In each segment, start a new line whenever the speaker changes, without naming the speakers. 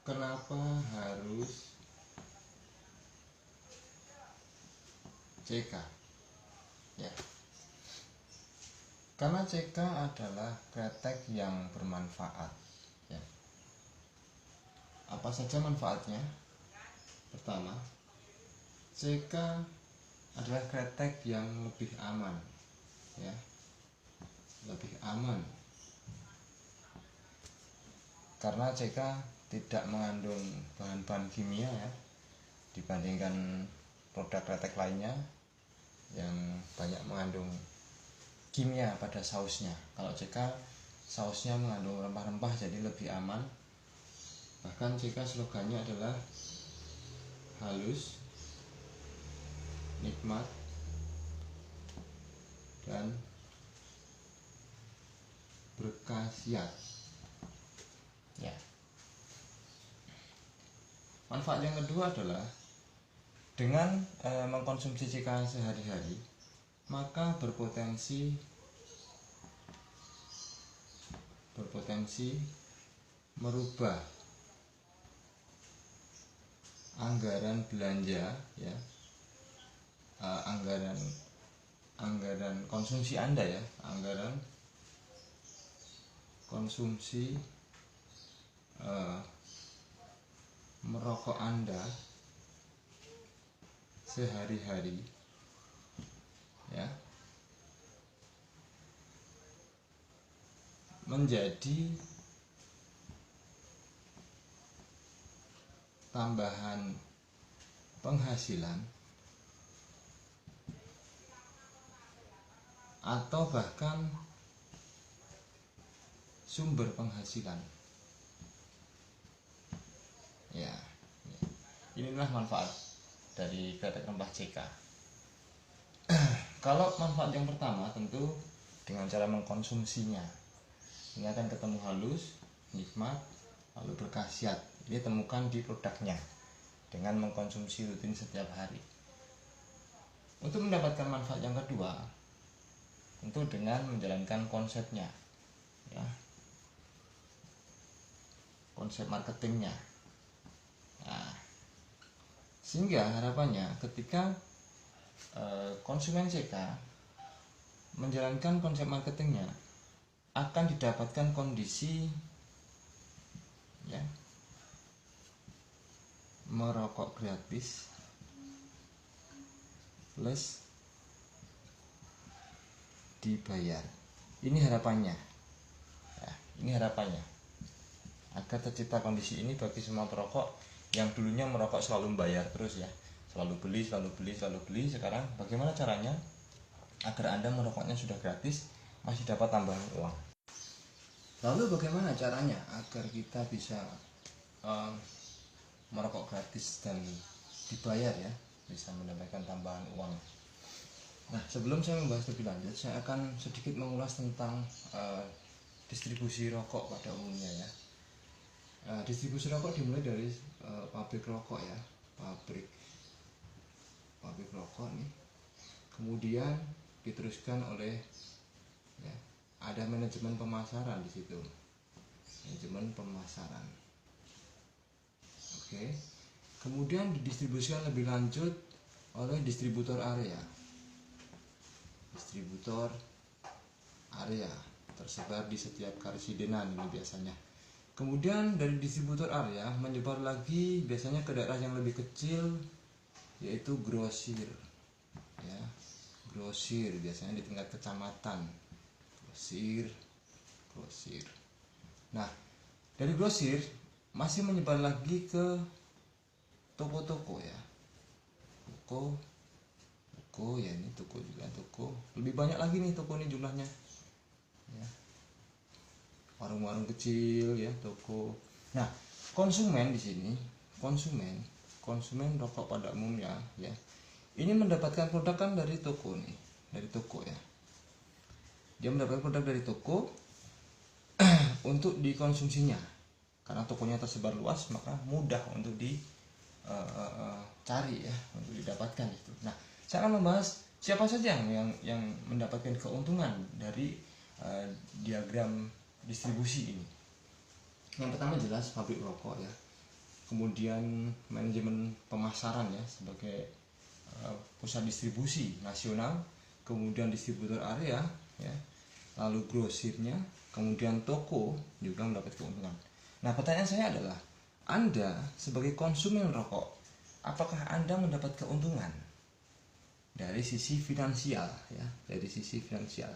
Kenapa harus CK? Ya, karena CK adalah kretek yang bermanfaat. Ya. Apa saja manfaatnya? Pertama, CK adalah kretek yang lebih aman, ya, lebih aman, karena CK tidak mengandung bahan-bahan kimia ya, dibandingkan produk kretek lainnya yang banyak mengandung kimia pada sausnya. Kalau CK sausnya mengandung rempah-rempah, jadi lebih aman. Bahkan CK slogannya adalah halus, nikmat, dan berkhasiat. Ya. Manfaat yang kedua adalah dengan mengkonsumsi CK sehari-hari, maka berpotensi merubah anggaran belanja ya, anggaran konsumsi Anda ya, anggaran konsumsi merokok Anda sehari-hari ya, menjadi tambahan penghasilan atau bahkan sumber penghasilan. Ya, inilah manfaat dari kretek rempah CK. Kalau manfaat yang pertama tentu dengan cara mengkonsumsinya, ini akan ketemu halus, nikmat, lalu berkhasiat. Ini temukan di produknya dengan mengkonsumsi rutin setiap hari. Untuk mendapatkan manfaat yang kedua, tentu dengan menjalankan konsepnya, ya, konsep marketingnya. Nah, sehingga harapannya ketika konsumen CK menjalankan konsep marketingnya, akan didapatkan kondisi ya, merokok gratis plus dibayar. Ini harapannya ya, ini harapannya agar tercipta kondisi ini bagi semua perokok yang dulunya merokok selalu membayar terus ya, selalu beli. Sekarang bagaimana caranya agar Anda merokoknya sudah gratis masih dapat tambahan uang? Lalu bagaimana caranya agar kita bisa merokok gratis dan dibayar ya, bisa mendapatkan tambahan uang? Nah, sebelum saya membahas lebih lanjut, saya akan sedikit mengulas tentang distribusi rokok pada umumnya ya. Distribusi rokok dimulai dari pabrik rokok ya, pabrik rokok nih, kemudian diteruskan oleh ya, ada manajemen pemasaran di situ, manajemen pemasaran. Oke, kemudian didistribusikan lebih lanjut oleh distributor area tersebar di setiap karesidenan ini biasanya. Kemudian dari distributor area menyebar lagi biasanya ke daerah yang lebih kecil, yaitu grosir ya, grosir biasanya di tingkat kecamatan, grosir. Nah, dari grosir masih menyebar lagi ke toko-toko ya, toko ya, ini toko juga, toko lebih banyak lagi nih toko ini jumlahnya ya, warung-warung kecil ya, toko. Nah, konsumen di sini, konsumen rokok pada umumnya ya, ini mendapatkan produk kan dari toko nih, dari toko ya, dia mendapatkan produk dari toko untuk dikonsumsinya. Karena tokonya tersebar luas, maka mudah untuk dicari ya, untuk didapatkan itu. Nah, saya akan membahas siapa saja yang mendapatkan keuntungan dari diagram distribusi ini. Yang pertama jelas pabrik rokok ya. kemudian manajemen pemasaran ya sebagai pusat distribusi nasional, kemudian distributor area ya, lalu grosirnya, kemudian toko juga mendapat keuntungan. Nah, pertanyaan saya adalah, Anda sebagai konsumen rokok, apakah Anda mendapat keuntungan dari sisi finansial ya, dari sisi finansial?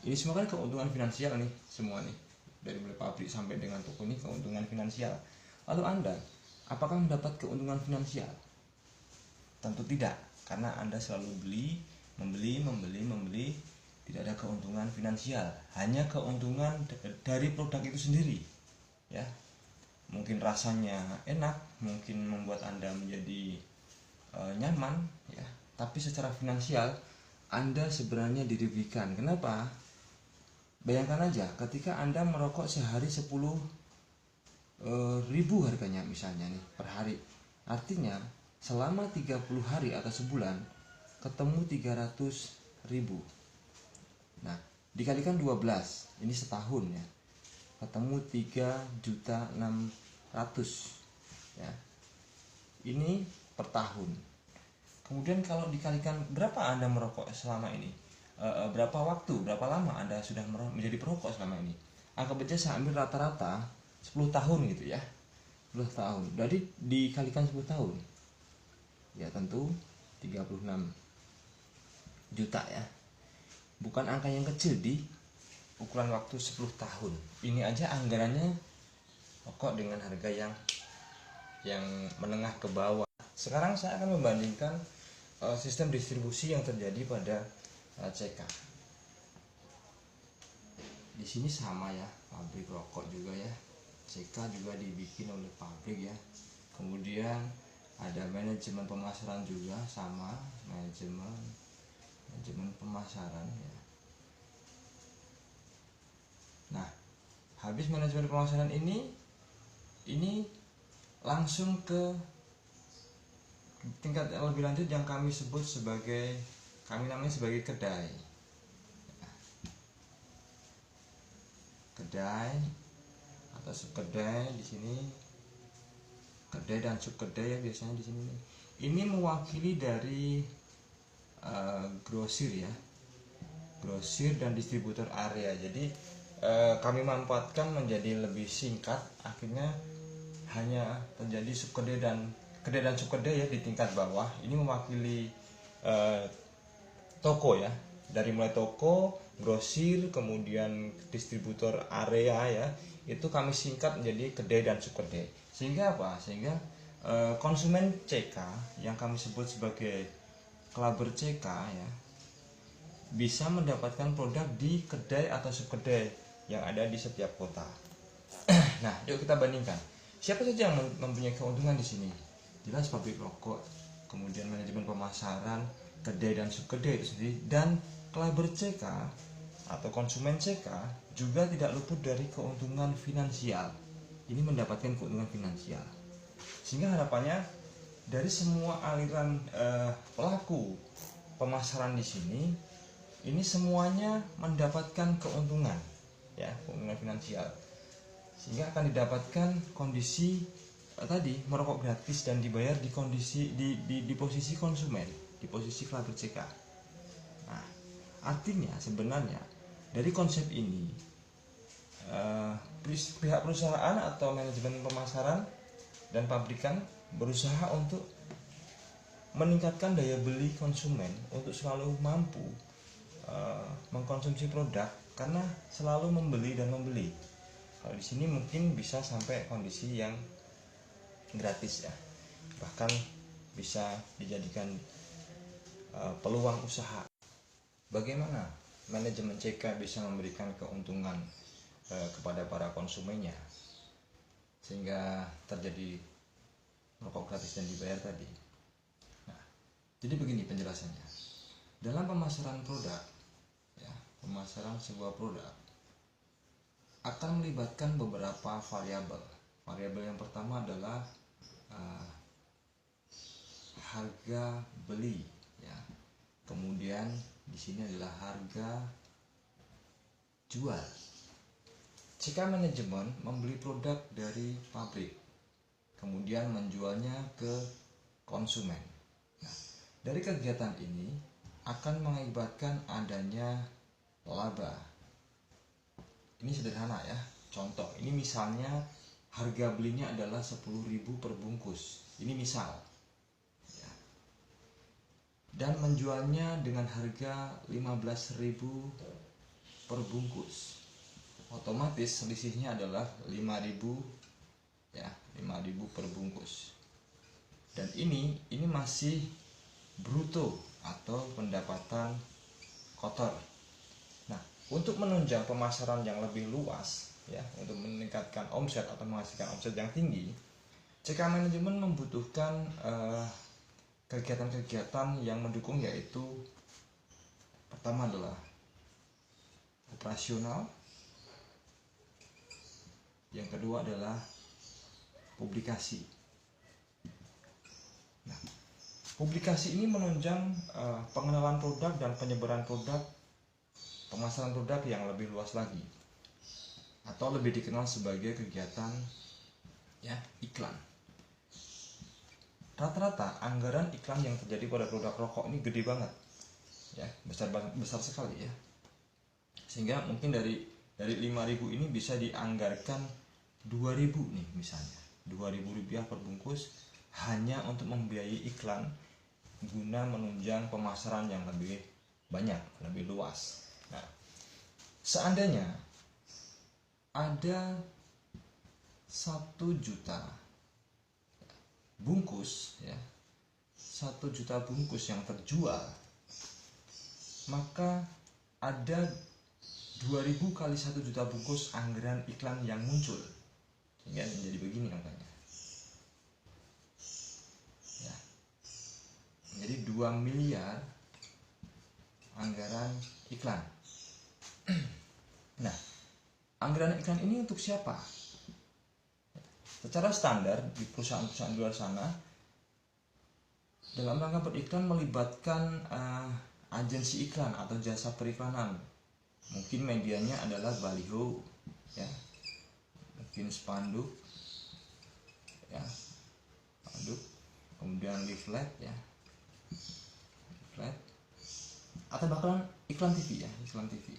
Ini semua kan keuntungan finansial nih, semua nih, dari mulai pabrik sampai dengan toko ini keuntungan finansial. Lalu Anda, apakah mendapat keuntungan finansial? Tentu tidak, karena Anda selalu membeli, tidak ada keuntungan finansial, hanya keuntungan dari produk itu sendiri. Ya, mungkin rasanya enak, mungkin membuat Anda menjadi nyaman, ya, tapi secara finansial Anda sebenarnya dirugikan. Kenapa? Bayangkan aja, ketika Anda merokok sehari 10.000 harganya misalnya nih per hari, artinya selama 30 hari atau sebulan ketemu 300.000. Nah, dikalikan 12, ini setahun ya, ketemu 3.600.000 ya. Ini per tahun. Kemudian kalau dikalikan berapa Anda merokok selama ini, berapa waktu, berapa lama Anda sudah menjadi perokok selama ini, anggap aja saya ambil rata-rata 10 tahun gitu ya, 10 tahun, jadi dikalikan 10 tahun ya tentu 36 juta ya. Bukan angka yang kecil di ukuran waktu 10 tahun. Ini aja anggarannya rokok dengan harga yang menengah ke bawah. Sekarang saya akan membandingkan sistem distribusi yang terjadi pada CK. Di sini sama ya, pabrik rokok juga ya. CK juga dibikin oleh pabrik ya. Kemudian ada manajemen pemasaran juga, sama manajemen pemasaran ya. Nah, habis manajemen pemasaran ini langsung ke tingkat lebih lanjut yang kami sebut sebagai, kami namanya sebagai kedai. Kedai atau subkedai di sini. Kedai dan subkedai ya biasanya di sini. Ini mewakili dari grosir ya. Grosir dan distributor area. Jadi kami manfaatkan menjadi lebih singkat, akhirnya hanya terjadi subkedai dan kedai dan subkedai ya di tingkat bawah. Ini mewakili toko ya, dari mulai toko, grosir, kemudian distributor area ya, itu kami singkat menjadi kedai dan subkedai. Sehingga apa? Sehingga konsumen CK yang kami sebut sebagai clubber CK ya, bisa mendapatkan produk di kedai atau subkedai yang ada di setiap kota. Nah, yuk kita bandingkan. Siapa saja yang mempunyai keuntungan di sini? Jelas pabrik rokok, kemudian manajemen pemasaran, kedai dan subkedai itu sendiri, dan clubber CK atau konsumen CK juga tidak luput dari keuntungan finansial. Ini mendapatkan keuntungan finansial. Sehingga harapannya dari semua aliran pelaku pemasaran di sini, ini semuanya mendapatkan keuntungan ya, keuntungan finansial. Sehingga akan didapatkan kondisi tadi merokok gratis dan dibayar di kondisi di posisi konsumen, di posisi clubber CK. Nah, artinya sebenarnya dari konsep ini pihak perusahaan atau manajemen pemasaran dan pabrikan berusaha untuk meningkatkan daya beli konsumen untuk selalu mampu mengkonsumsi produk, karena selalu membeli dan membeli. Kalau di sini mungkin bisa sampai kondisi yang gratis ya, bahkan bisa dijadikan peluang usaha. Bagaimana manajemen CK bisa memberikan keuntungan kepada para konsumennya sehingga terjadi rokok gratis dan dibayar tadi? Nah, jadi begini penjelasannya. Dalam pemasaran produk ya, pemasaran sebuah produk akan melibatkan beberapa variabel. Variabel yang pertama adalah harga beli ya. Kemudian di sini adalah harga jual. CK Manajemen membeli produk dari pabrik, kemudian menjualnya ke konsumen. Nah, dari kegiatan ini akan mengakibatkan adanya laba. Ini sederhana ya. Contoh, ini misalnya harga belinya adalah 10.000 per bungkus. Ini misal. Ya. Dan menjualnya dengan harga 15.000 per bungkus. Otomatis selisihnya adalah 5.000 ya, 5.000 per bungkus. Dan ini masih bruto atau pendapatan kotor. Nah, untuk menunjang pemasaran yang lebih luas ya, untuk meningkatkan omset atau menghasilkan omset yang tinggi, CK Manajemen membutuhkan kegiatan-kegiatan yang mendukung, yaitu pertama adalah operasional, yang kedua adalah publikasi. Nah, publikasi ini menunjang pengenalan produk dan penyebaran produk, pemasaran produk yang lebih luas lagi, atau lebih dikenal sebagai kegiatan ya, iklan. Rata-rata anggaran iklan yang terjadi pada produk rokok ini gede banget ya, besar sekali ya, sehingga mungkin dari 5.000 ini bisa dianggarkan 2.000 nih, misalnya 2.000 rupiah per bungkus hanya untuk membiayai iklan guna menunjang pemasaran yang lebih banyak, lebih luas. Nah, seandainya ada 1 juta bungkus ya, 1 juta bungkus yang terjual, maka ada 2.000 kali 1 juta bungkus anggaran iklan yang muncul, sehingga menjadi begini angkanya ya. Jadi 2 miliar anggaran iklan. Nah, anggaran iklan ini untuk siapa? Secara standar di perusahaan-perusahaan di luar sana, dalam rangka beriklan melibatkan agensi iklan atau jasa periklanan. Mungkin medianya adalah baliho ya, mungkin spanduk ya, spanduk, kemudian leaflet ya, leaflet, atau bahkan iklan TV ya, iklan TV.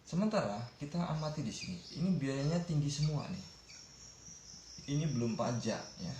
Sementara kita amati di sini, ini biayanya tinggi semua nih. Ini belum pajak ya,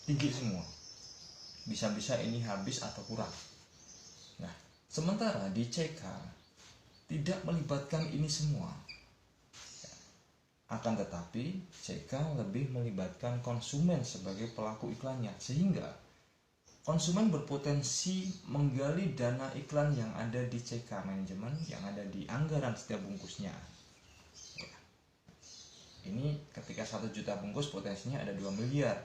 tinggi semua. Bisa-bisa ini habis atau kurang. Nah, sementara di CK tidak melibatkan ini semua. Akan tetapi CK lebih melibatkan konsumen sebagai pelaku iklannya, sehingga konsumen berpotensi menggali dana iklan yang ada di CK Manajemen, yang ada di anggaran setiap bungkusnya. Ini ketika 1 juta bungkus potensinya ada 2 miliar.